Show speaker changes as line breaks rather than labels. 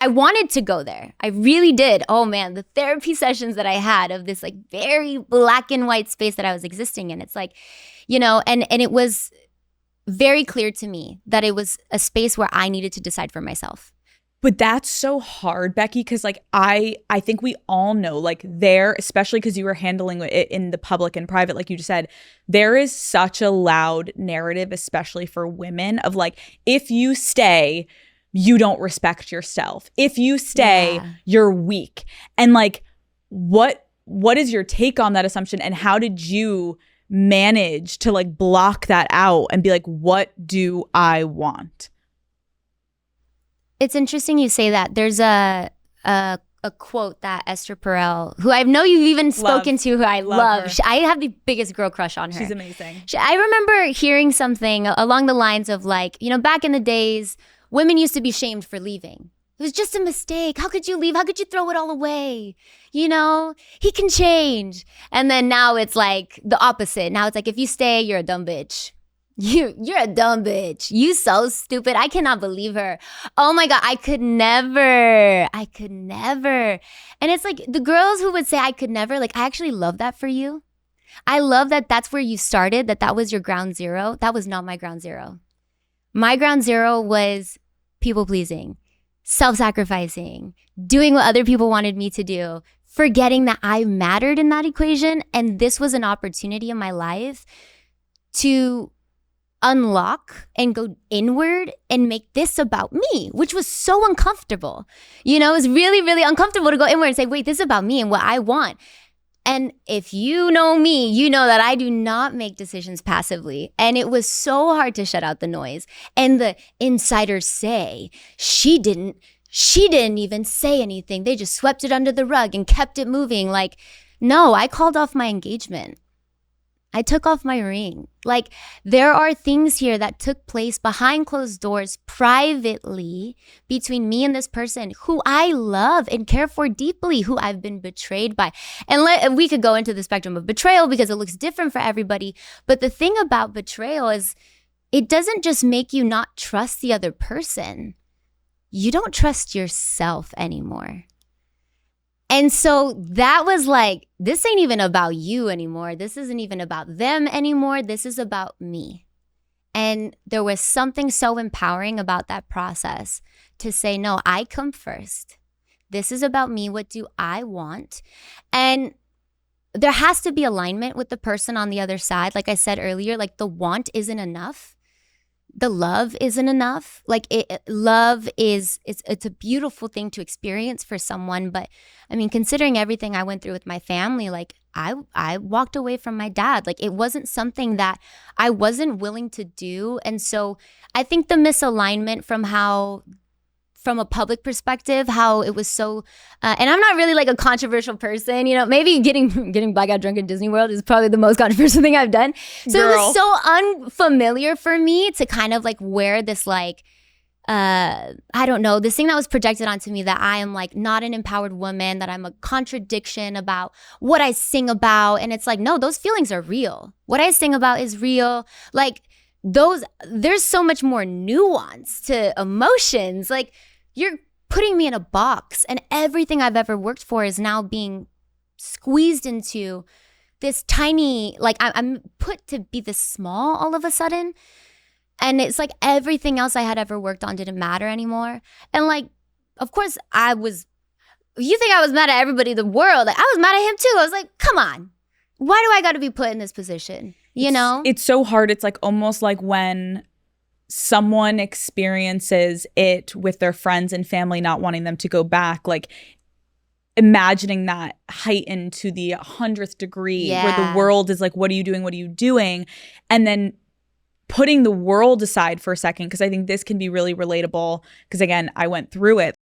I wanted to go there. I really did. Oh man, the therapy sessions that I had of this like very black and white space that I was existing in. It's like, and it was very clear to me that it was a space where I needed to decide for myself.
But that's so hard, Becky, because like I think we all know, like there, especially because you were handling it in the public and private, like you just said, there is such a loud narrative, especially for women, of like, if you stay, you don't respect yourself. If you stay, you're weak. And like, what is your take on that assumption? And how did you manage to like block that out and be like, what do I want?
It's interesting you say that. There's a quote that Esther Perel, who I know you've even spoken to, who I love. I have the biggest girl crush on her.
She's amazing.
I remember hearing something along the lines of like, back in the days, women used to be shamed for leaving. It was just a mistake. How could you leave? How could you throw it all away? He can change. And then now it's like the opposite. Now it's like, if you stay, you're a dumb bitch. You're a dumb bitch. You so stupid. I cannot believe her. Oh my God, I could never. And it's like the girls who would say I could never, like I actually love that for you. I love that that's where you started, that was your ground zero. That was not my ground zero. My ground zero was people pleasing, self-sacrificing, doing what other people wanted me to do, forgetting that I mattered in that equation. And this was an opportunity in my life to unlock and go inward and make this about me, which was so uncomfortable. It was really, really uncomfortable to go inward and say, wait, this is about me and what I want. And if you know me, you know that I do not make decisions passively. And it was so hard to shut out the noise. And the insiders say, she didn't even say anything. They just swept it under the rug and kept it moving. Like, no, I called off my engagement. I took off my ring. Like, there are things here that took place behind closed doors privately between me and this person who I love and care for deeply, who I've been betrayed by. And we could go into the spectrum of betrayal because it looks different for everybody. But the thing about betrayal is it doesn't just make you not trust the other person. You don't trust yourself anymore. And so that was like, this ain't even about you anymore. This isn't even about them anymore. This is about me. And there was something so empowering about that process to say, no, I come first. This is about me. What do I want? And there has to be alignment with the person on the other side. Like I said earlier, like the want isn't enough. The love isn't enough. Like love it's a beautiful thing to experience for someone. But I mean, considering everything I went through with my family, like I walked away from my dad. Like it wasn't something that I wasn't willing to do. And so I think the misalignment from a public perspective, how it was so, and I'm not really like a controversial person, maybe getting blackout drunk in Disney World is probably the most controversial thing I've done. So It was so unfamiliar for me to kind of like wear this like, I don't know, this thing that was projected onto me that I am like not an empowered woman, that I'm a contradiction about what I sing about. And it's like, no, those feelings are real. What I sing about is real. Like there's so much more nuance to emotions. Like, you're putting me in a box and everything I've ever worked for is now being squeezed into this tiny, like I'm put to be this small all of a sudden. And it's like everything else I had ever worked on didn't matter anymore. And like, of course you think I was mad at everybody in the world. Like, I was mad at him too. I was like, come on, why do I got to be put in this position? It's
so hard. It's like almost like when someone experiences it with their friends and family not wanting them to go back, like imagining that heightened to the 100th degree where the world is like, what are you doing? What are you doing? And then putting the world aside for a second, because I think this can be really relatable because, again, I went through it.